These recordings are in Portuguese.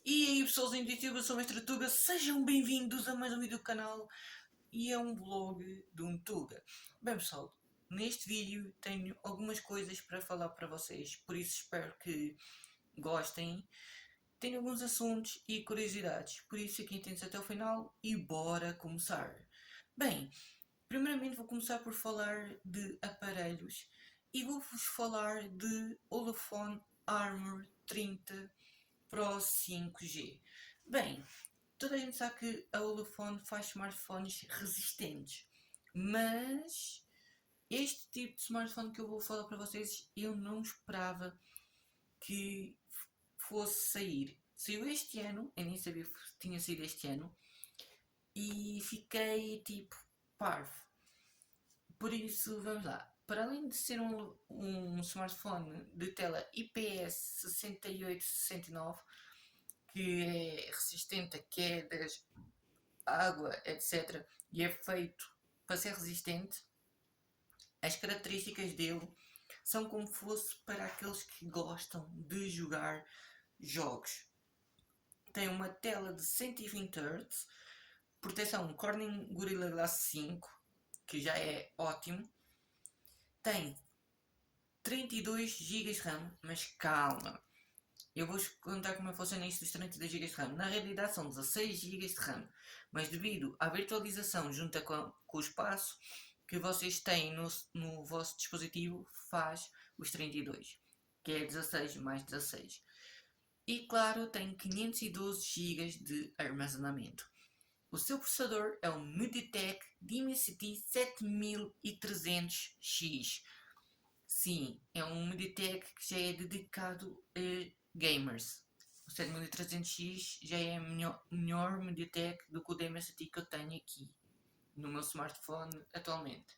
E aí pessoas em YouTube, eu sou o Mestre Tuga, sejam bem-vindos a mais um vídeo do canal e a um vlog de um Tuga. Bem pessoal, neste vídeo tenho algumas coisas para falar para vocês, por isso espero que gostem. Tenho alguns assuntos e curiosidades, por isso aqui atentos até o final e bora começar. Bem, primeiramente vou começar por falar de aparelhos e vou-vos falar de Olufone Armor 30 Pro 5G. Bem, toda a gente sabe que a Olufone faz smartphones resistentes, mas este tipo de smartphone que eu vou falar para vocês eu não esperava que fosse sair. Saiu este ano, eu nem sabia que tinha saído este ano, e fiquei tipo parvo. Por isso, vamos lá. Para além de ser um smartphone de tela IPS 6869, que é resistente a quedas, água, etc., e é feito para ser resistente, as características dele são como fosse para aqueles que gostam de jogar jogos. Tem uma tela de 120 Hz, proteção Corning Gorilla Glass 5, que já é ótimo. Tem 32 GB de RAM, mas calma, eu vou-vos contar como funciona isto dos 32 GB de RAM. Na realidade são 16 GB de RAM, mas devido à virtualização junto com o espaço que vocês têm no vosso dispositivo, faz os 32, que é 16 mais 16. E claro, tem 512 GB de armazenamento. O seu processador é o MediaTek Dimensity 7300X. Sim, é um MediaTek que já é dedicado a gamers. O 7300X já é melhor MediaTek do que o Dimensity que eu tenho aqui no meu smartphone atualmente.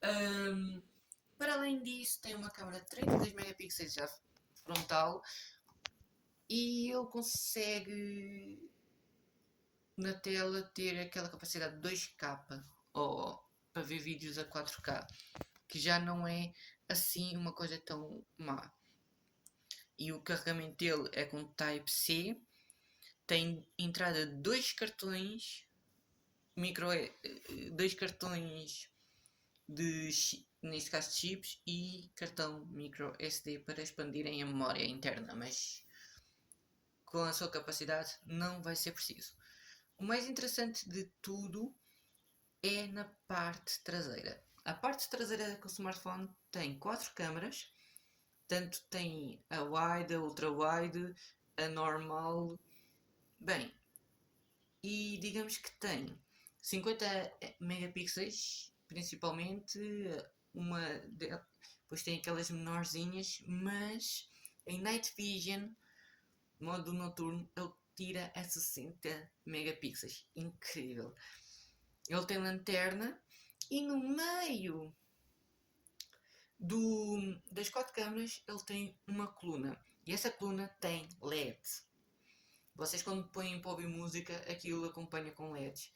Um, para além disso, tem uma câmera de 32 megapixels já frontal e ele consegue na tela ter aquela capacidade de 2K ou para ver vídeos a 4K, que já não é assim uma coisa tão má. E o carregamento dele é com Type-C, tem entrada de dois cartões micro, dois cartões de, neste caso, chips, e cartão micro SD para expandirem a memória interna, mas com a sua capacidade não vai ser preciso. O mais interessante de tudo é na parte traseira. A parte traseira do smartphone tem 4 câmaras, tanto tem a wide, a ultra wide, a normal. Bem, e digamos que tem 50 megapixels, principalmente, uma depois tem aquelas menorzinhas, mas em Night Vision, modo noturno, ele tira a 60 megapixels. Incrível. Ele tem lanterna e no meio das 4 câmaras ele tem uma coluna. E essa coluna tem LED. Vocês quando põem para ouvir música, aquilo acompanha com LEDs.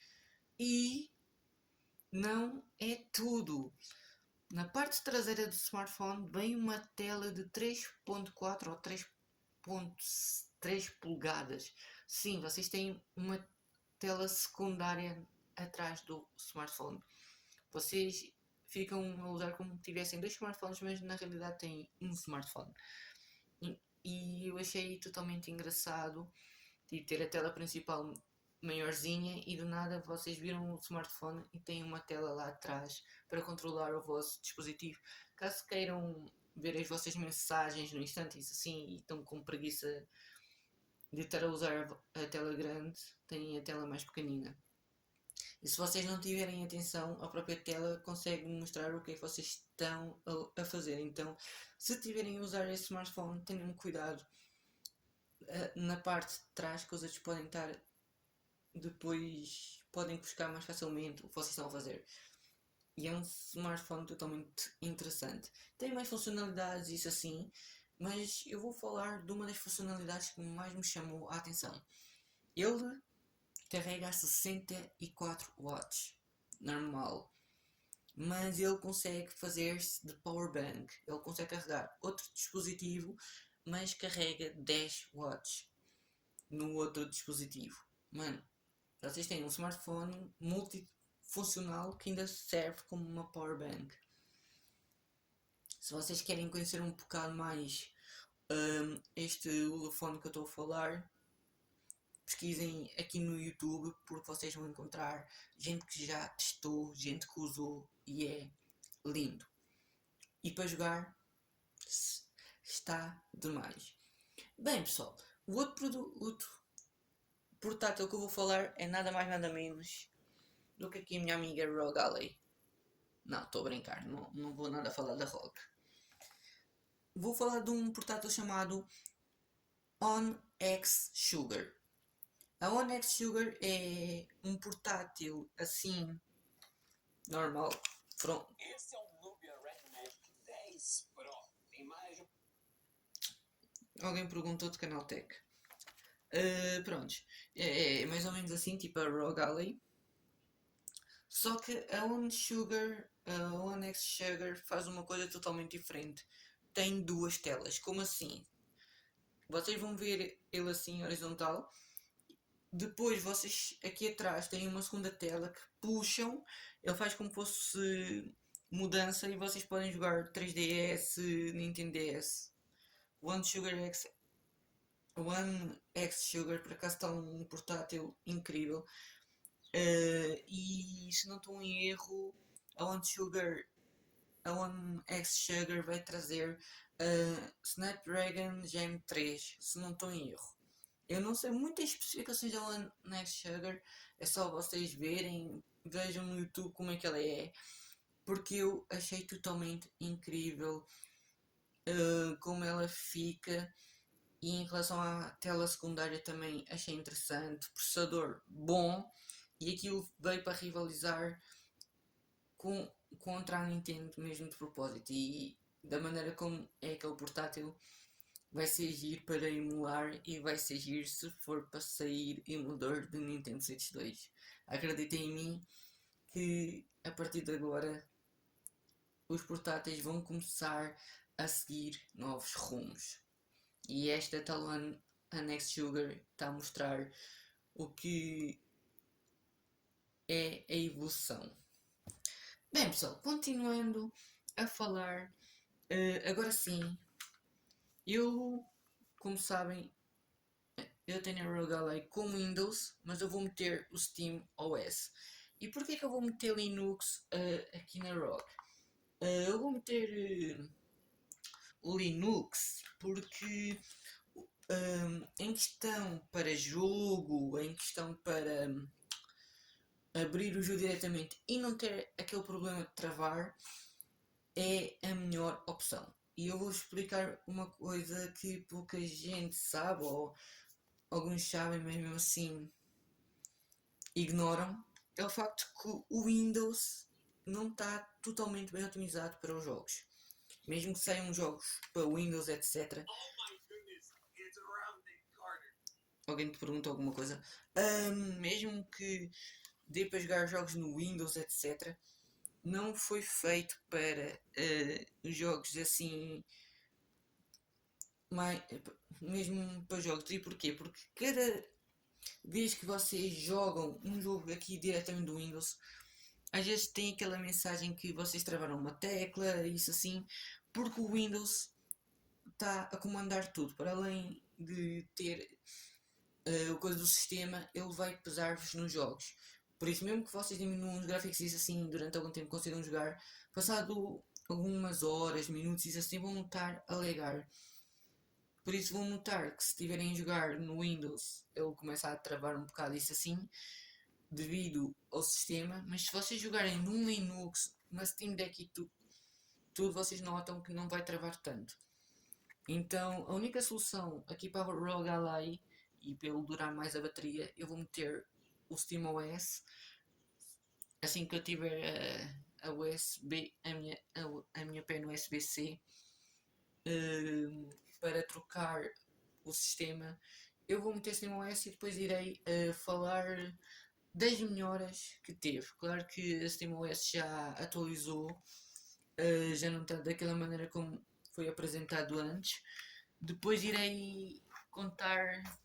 E não é tudo. Na parte traseira do smartphone vem uma tela de 3.4 ou 3.3 polegadas. Sim, vocês têm uma tela secundária atrás do smartphone. Vocês ficam a usar como se tivessem dois smartphones, mas na realidade têm um smartphone. E eu achei totalmente engraçado de ter a tela principal maiorzinha e do nada vocês viram o smartphone e tem uma tela lá atrás para controlar o vosso dispositivo. Caso queiram ver as vossas mensagens no instante, isso assim, e estão com preguiça de estar a usar a tela grande, têm a tela mais pequenina. E se vocês não tiverem atenção, a própria tela consegue mostrar o que é que vocês estão a fazer. Então, se tiverem a usar esse smartphone, tenham cuidado. Na parte de trás, que os outros podem estar depois podem buscar mais facilmente o que vocês estão a fazer. E é um smartphone totalmente interessante. Tem mais funcionalidades, isso assim, mas eu vou falar de uma das funcionalidades que mais me chamou a atenção. Ele carrega a 64 watts, normal, mas ele consegue fazer-se de power bank. Ele consegue carregar outro dispositivo, mas carrega 10 watts. no outro dispositivo. Mano, vocês têm um smartphone multifuncional que ainda serve como uma power bank. Se vocês querem conhecer um bocado mais este telefone que eu estou a falar, pesquisem aqui no YouTube, porque vocês vão encontrar gente que já testou, gente que usou e é lindo. E para jogar está demais. Bem pessoal, o outro portátil que eu vou falar é nada mais nada menos do que aqui a minha amiga ROG Ally. Não, estou a brincar, não vou nada falar da ROG. Vou falar de um portátil chamado OnX Sugar. A OnX Sugar é um portátil assim, normal. Esse é o Nubia Red Magic 10 Pro. Tem mais de... Alguém perguntou de Canaltech. Prontos. É mais ou menos assim, tipo a ROG Ally. Só que a OnX Sugar faz uma coisa totalmente diferente. Tem duas telas. Como assim? Vocês vão ver ele assim horizontal. Depois vocês aqui atrás têm uma segunda tela que puxam. Ele faz como fosse mudança e vocês podem jogar 3DS, Nintendo DS. One X Sugar por acaso está um portátil incrível. E se não estou em erro, a One X Sugar vai trazer Snapdragon Gen 3, se não estou em erro. Eu não sei muitas especificações da One X Sugar, é só vocês verem, vejam no YouTube como é que ela é, porque eu achei totalmente incrível como ela fica. E em relação à tela secundária também achei interessante, processador bom, e aquilo veio para rivalizar contra a Nintendo mesmo de propósito. E da maneira como é aquele portátil, vai ser giro para emular e vai ser giro se for para sair emulador do Nintendo Switch 2. Acreditem em mim que a partir de agora os portáteis vão começar a seguir novos rumos. E esta tal Annex Sugar está a mostrar o que é a evolução. Bem pessoal, continuando a falar, agora sim, eu, como sabem, eu tenho a ROG Ally com Windows, mas eu vou meter o Steam OS. E porquê que eu vou meter Linux aqui na ROG? Eu vou meter o Linux porque em questão para jogo, em questão para abrir o jogo diretamente e não ter aquele problema de travar, é a melhor opção. E eu vou explicar uma coisa que pouca gente sabe, ou alguns sabem, mas mesmo assim ignoram. É o facto que o Windows não está totalmente bem otimizado para os jogos. Mesmo que saiam jogos para Windows, etc. Alguém te perguntou alguma coisa? Mesmo que dê para jogar jogos no Windows, etc. Não foi feito para jogos assim, mais, mesmo para jogos. E porquê? Porque cada vez que vocês jogam um jogo aqui diretamente do Windows, às vezes tem aquela mensagem que vocês travaram uma tecla, isso assim, porque o Windows está a comandar tudo. Para além de ter o coisa do sistema, ele vai pesar-vos nos jogos. Por isso, mesmo que vocês diminuam os gráficos e isso assim durante algum tempo consigam jogar, passado algumas horas, minutos, isso assim vão notar a legar. Por isso vão notar que se estiverem a jogar no Windows, ele começa a travar um bocado isso assim, devido ao sistema. Mas se vocês jogarem num Linux, uma Steam Deck e tudo vocês notam que não vai travar tanto. Então a única solução aqui para o ROG Ally e pelo durar mais a bateria, eu vou meter o SteamOS assim que eu tiver a USB, a minha pen USB-C para trocar o sistema. Eu vou meter SteamOS e depois irei falar das melhoras que teve. Claro que a SteamOS já atualizou, já não está daquela maneira como foi apresentado antes. Depois irei contar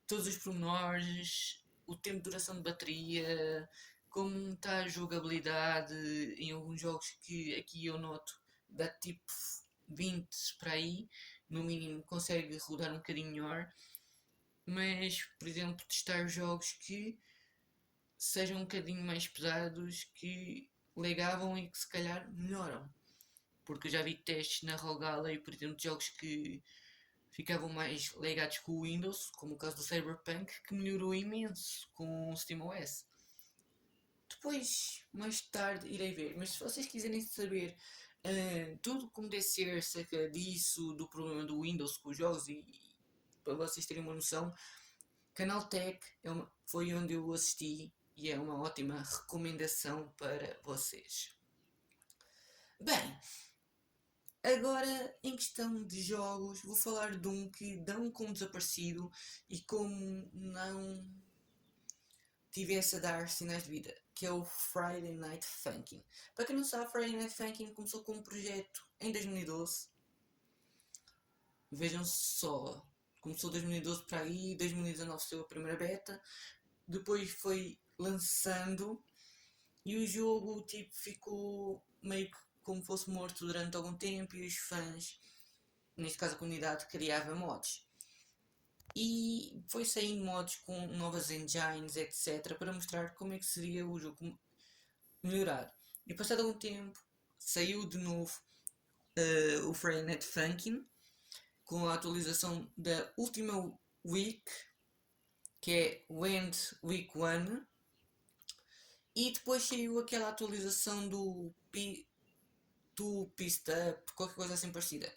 todos os pormenores, o tempo de duração de bateria, como está a jogabilidade em alguns jogos que aqui eu noto dá tipo 20 para aí, no mínimo consegue rodar um bocadinho melhor, mas por exemplo testar jogos que sejam um bocadinho mais pesados, que legavam e que se calhar melhoram. Porque eu já vi testes na ROG Ally, por exemplo, de jogos que ficavam mais ligados com o Windows, como o caso do Cyberpunk, que melhorou imenso com o SteamOS. Depois, mais tarde, irei ver. Mas se vocês quiserem saber tudo como deve ser acerca disso, do problema do Windows com os jogos e para vocês terem uma noção, Canal Tech foi onde eu assisti e é uma ótima recomendação para vocês. Bem, agora em questão de jogos, vou falar de um que dão como desaparecido e como não tivesse a dar sinais de vida, que é o Friday Night Funkin'. Para quem não sabe, Friday Night Funkin' começou como um projeto em 2012. Vejam só, começou 2012 para aí, 2019 saiu a primeira beta, depois foi lançando e o jogo tipo ficou meio que como fosse morto durante algum tempo e os fãs, neste caso a comunidade, criava mods. E foi saindo mods com novas engines, etc, para mostrar como é que seria o jogo melhorado. E passado algum tempo saiu de novo o Friday Night Funkin' com a atualização da última week, que é Wend Week 1, e depois saiu aquela atualização do Pissed Up, qualquer coisa assim parecida.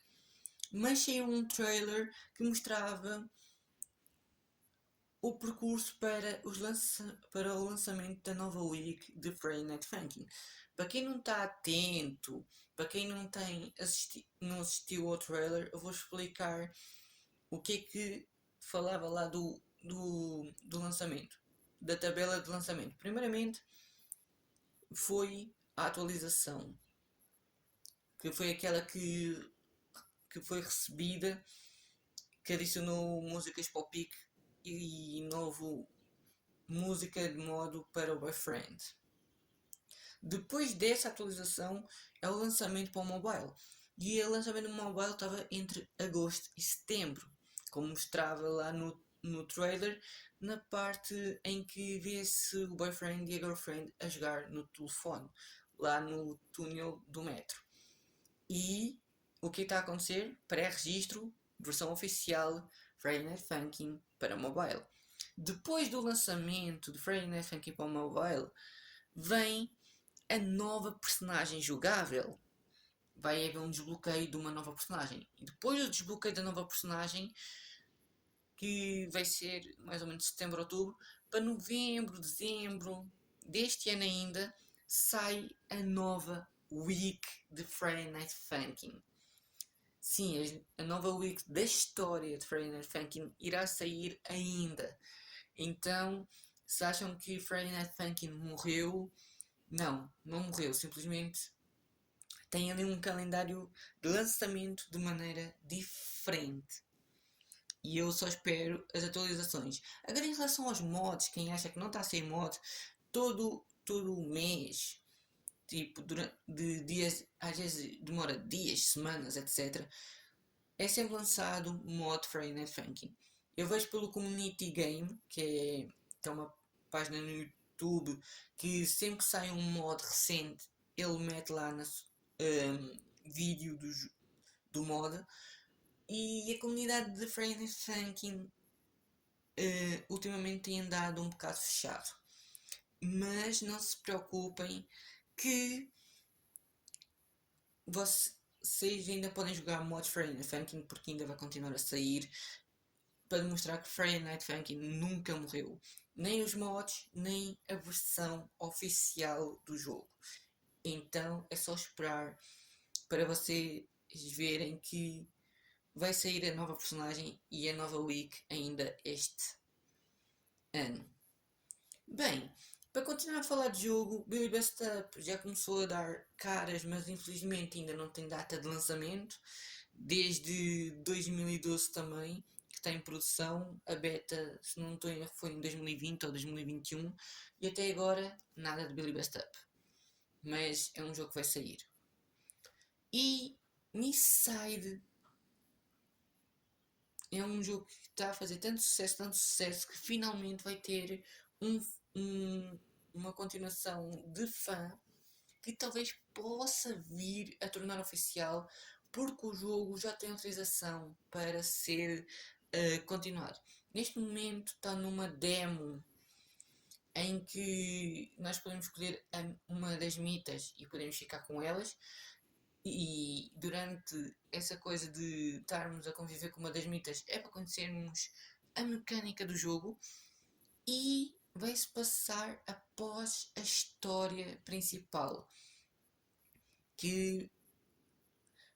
Mas saiu um trailer que mostrava o percurso para o lançamento da nova week de Friday Night Funkin'. Para quem não está atento, para quem não assistiu ao trailer, eu vou explicar o que é que falava lá do lançamento, da tabela de lançamento. Primeiramente foi a atualização, que foi aquela que foi recebida, que adicionou músicas para o pique e novo música de modo para o boyfriend. Depois dessa atualização é o lançamento para o mobile. E o lançamento do mobile estava entre agosto e setembro, como mostrava lá no trailer, na parte em que vê-se o boyfriend e a girlfriend a jogar no telefone, lá no túnel do metro. E o que está a acontecer? Pré-registro, versão oficial, Friday Night Funkin' para mobile. Depois do lançamento de Friday Night Funkin' para mobile, vem a nova personagem jogável. Vai haver um desbloqueio de uma nova personagem. E depois do desbloqueio da nova personagem, que vai ser mais ou menos setembro, outubro, para novembro, dezembro deste ano ainda, sai a nova week de Friday Night Funkin'. Sim, a nova week da história de Friday Night Funkin' irá sair ainda. Então, se acham que Friday Night Funkin' morreu, não morreu, simplesmente tem ali um calendário de lançamento de maneira diferente. E eu só espero as atualizações. Agora em relação aos mods, quem acha que não está a sair mod, todo o mês, tipo, de dias, às vezes demora dias, semanas, etc. É sempre lançado mod Friday Night Funkin'. Eu vejo pelo Community Game, que é uma página no YouTube, que sempre que sai um mod recente, ele mete lá vídeo do mod. E a comunidade de Friday Night Funkin' ultimamente tem andado um bocado fechado. Mas não se preocupem que vocês ainda podem jogar mods Friday Night Funkin' porque ainda vai continuar a sair, para demonstrar que Friday Night Funkin' nunca morreu. Nem os mods, nem a versão oficial do jogo. Então é só esperar para vocês verem que vai sair a nova personagem e a nova week ainda este ano. Bem, para continuar a falar de jogo, Billy Best Up já começou a dar caras, mas infelizmente ainda não tem data de lançamento. Desde 2012 também, que está em produção. A beta, se não estou em erro, foi em 2020 ou 2021 e até agora nada de Billy Best Up. Mas é um jogo que vai sair. E Misside é um jogo que está a fazer tanto sucesso, que finalmente vai ter uma continuação de fã que talvez possa vir a tornar oficial, porque o jogo já tem autorização para ser continuado. Neste momento está numa demo em que nós podemos escolher uma das mitas e podemos ficar com elas. E durante essa coisa de estarmos a conviver com uma das mitas é para conhecermos a mecânica do jogo e vai-se passar após a história principal, que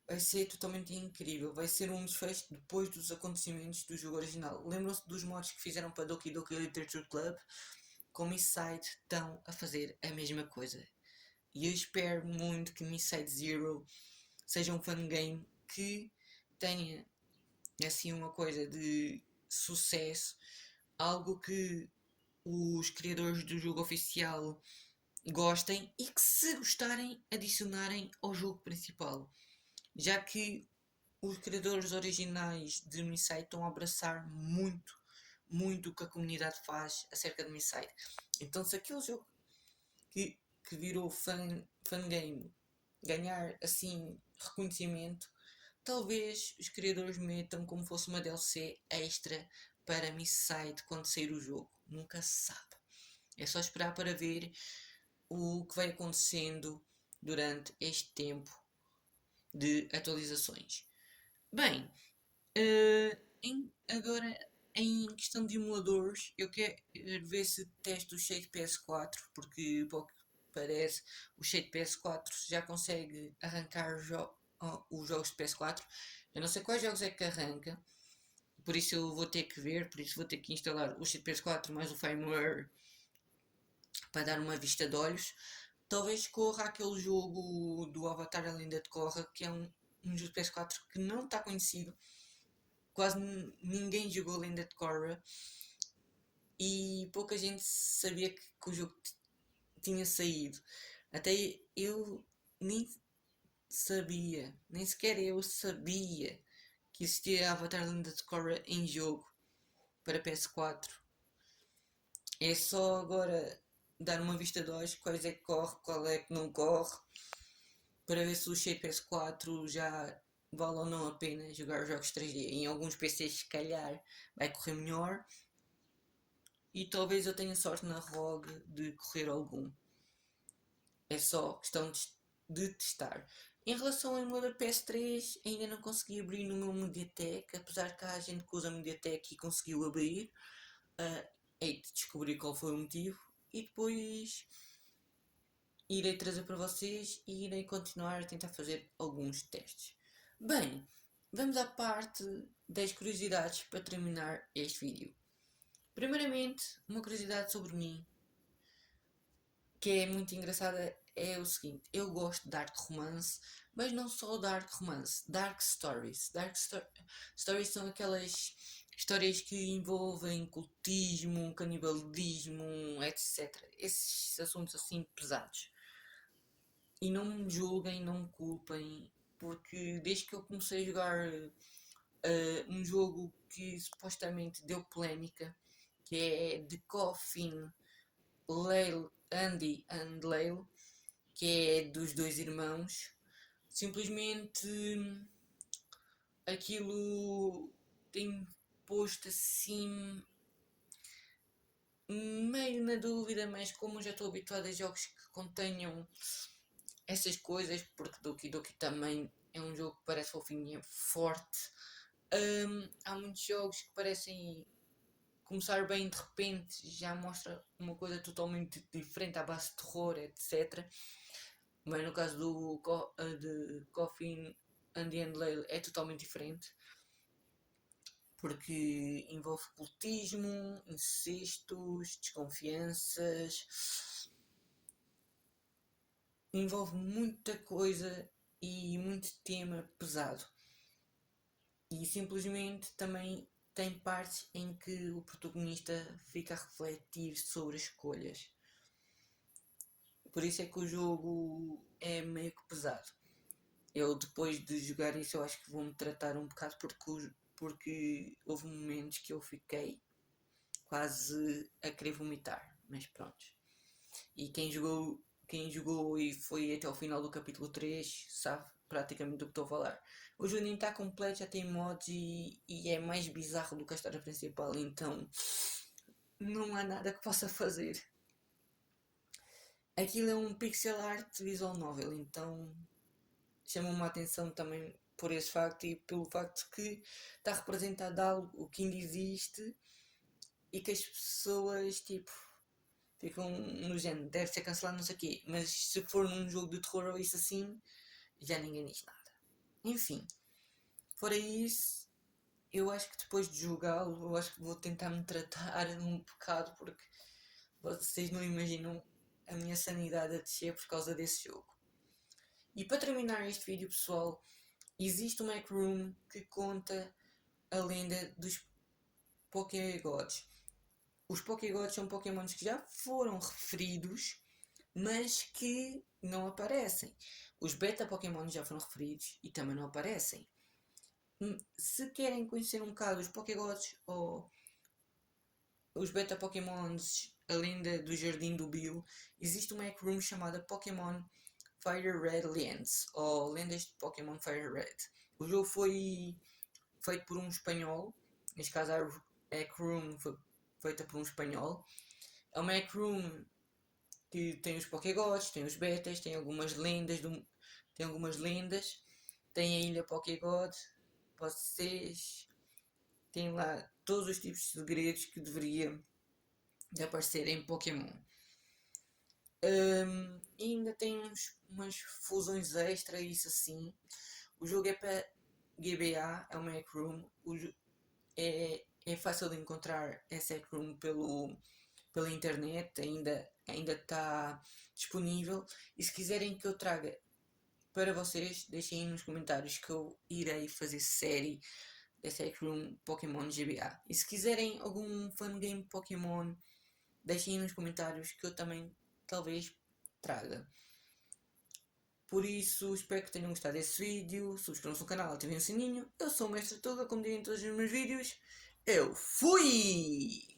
vai ser totalmente incrível. Vai ser um desfecho depois dos acontecimentos do jogo original. Lembram-se dos mods que fizeram para Doki Doki Literature Club? Com Misside estão a fazer a mesma coisa. E eu espero muito que Misside Zero seja um fangame que tenha assim uma coisa de sucesso, algo que os criadores do jogo oficial gostem e que, se gostarem, adicionarem ao jogo principal, já que os criadores originais de Misside estão a abraçar muito o que a comunidade faz acerca de Misside. Então, se aquele jogo que virou fangame ganhar assim reconhecimento, talvez os criadores metam como fosse uma DLC extra para Misside quando sair o jogo. Nunca se sabe. É só esperar para ver o que vai acontecendo durante este tempo de atualizações. Bem, agora em questão de emuladores, eu quero ver se testo o Shade PS4, porque pouco parece o Shade PS4 já consegue arrancar os jogos de PS4. Eu não sei quais jogos é que arranca, por isso eu vou ter que ver, por isso vou ter que instalar o Shade PS4 mais o firmware para dar uma vista de olhos. Talvez corra aquele jogo do Avatar A Lenda de Korra, que é um jogo de PS4 que não está conhecido. Quase ninguém jogou Lenda de Korra e pouca gente sabia que o jogo tinha saído. Até eu nem sabia, nem sequer eu sabia que existia Avatar Lenda de Korra em jogo para PS4. É só agora dar uma vista de olhos quais é que corre, qual é que não corre, para ver se o Shape PS4 já vale ou não a pena jogar jogos 3D. Em alguns PCs se calhar vai correr melhor e talvez eu tenha sorte na ROG de correr algum. É só questão de testar. Em relação ao emulador PS3, ainda não consegui abrir no meu Mediatek, apesar que há gente que usa Mediatek e conseguiu abrir. Hei de descobrir qual foi o motivo e depois irei trazer para vocês e irei continuar a tentar fazer alguns testes. Bem, vamos à parte das curiosidades para terminar este vídeo. Primeiramente, uma curiosidade sobre mim, que é muito engraçada, é o seguinte: eu gosto de dark romance, mas não só dark romance, dark stories. Stories são aquelas histórias que envolvem cultismo, canibalismo, etc. Esses assuntos assim pesados. E não me julguem, não me culpem, porque desde que eu comecei a jogar um jogo que supostamente deu polémica, que é The Coffin, Andy and Lale, que é dos dois irmãos, simplesmente aquilo tem posto assim meio na dúvida, mas como já estou habituado a jogos que contenham essas coisas, porque Doki Doki também é um jogo que parece fofinho e é forte. Há muitos jogos que parecem começar bem, de repente já mostra uma coisa totalmente diferente à base de terror, etc. Mas no caso de Coffin and the Lale é totalmente diferente, porque envolve cultismo, incestos, desconfianças, envolve muita coisa e muito tema pesado. E simplesmente também tem partes em que o protagonista fica a refletir sobre as escolhas. Por isso é que o jogo é meio que pesado. Eu depois de jogar isso eu acho que vou-me tratar um bocado porque houve momentos que eu fiquei quase a querer vomitar, mas pronto. E quem jogou e foi até o final do capítulo 3 sabe praticamente do que estou a falar. O jogo nem está completo, já tem mods e é mais bizarro do que a história principal, então não há nada que possa fazer. Aquilo é um pixel art visual novel, então chama-me a atenção também por esse facto e pelo facto que está representado algo que ainda existe e que as pessoas tipo ficam no género, deve ser cancelado, não sei o quê, mas se for num jogo de terror ou isso assim, já ninguém diz nada. Enfim, fora isso, eu acho que depois de jogá-lo, eu acho que vou tentar me tratar um bocado porque vocês não imaginam a minha sanidade a descer por causa desse jogo. E para terminar este vídeo, pessoal, existe um Mac Room que conta a lenda dos Pokégods. Os Pokégods são Pokémons que já foram referidos, mas que não aparecem. Os Beta Pokémons já foram referidos e também não aparecem. Se querem conhecer um bocado os Pokégods ou os Beta Pokémons, a lenda do Jardim do Bill, existe uma Mac Room chamada Pokémon Fire Red Lands, ou Lendas de Pokémon Fire Red. O jogo foi feito por um espanhol, neste caso a Mac Room foi feita por um espanhol. É uma Mac Room que tem os Pokégods, tem os Betas, tem algumas lendas, tem a Ilha Pokégod, vocês têm lá todos os tipos de segredos que deveriam de aparecer em Pokémon. E ainda tem umas fusões extra, isso assim. O jogo é para GBA, é uma Hack Room. É fácil de encontrar essa Hack Room pela internet, ainda está disponível. E se quiserem que eu traga para vocês, deixem aí nos comentários que eu irei fazer série dessa Hack Room Pokémon GBA. E se quiserem algum fangame Pokémon, deixem aí nos comentários que eu também talvez traga. Por isso, espero que tenham gostado desse vídeo. Subscrevam-se no canal, ativem o sininho. Eu sou o Mestre Tuga, como digo em todos os meus vídeos. Eu fui!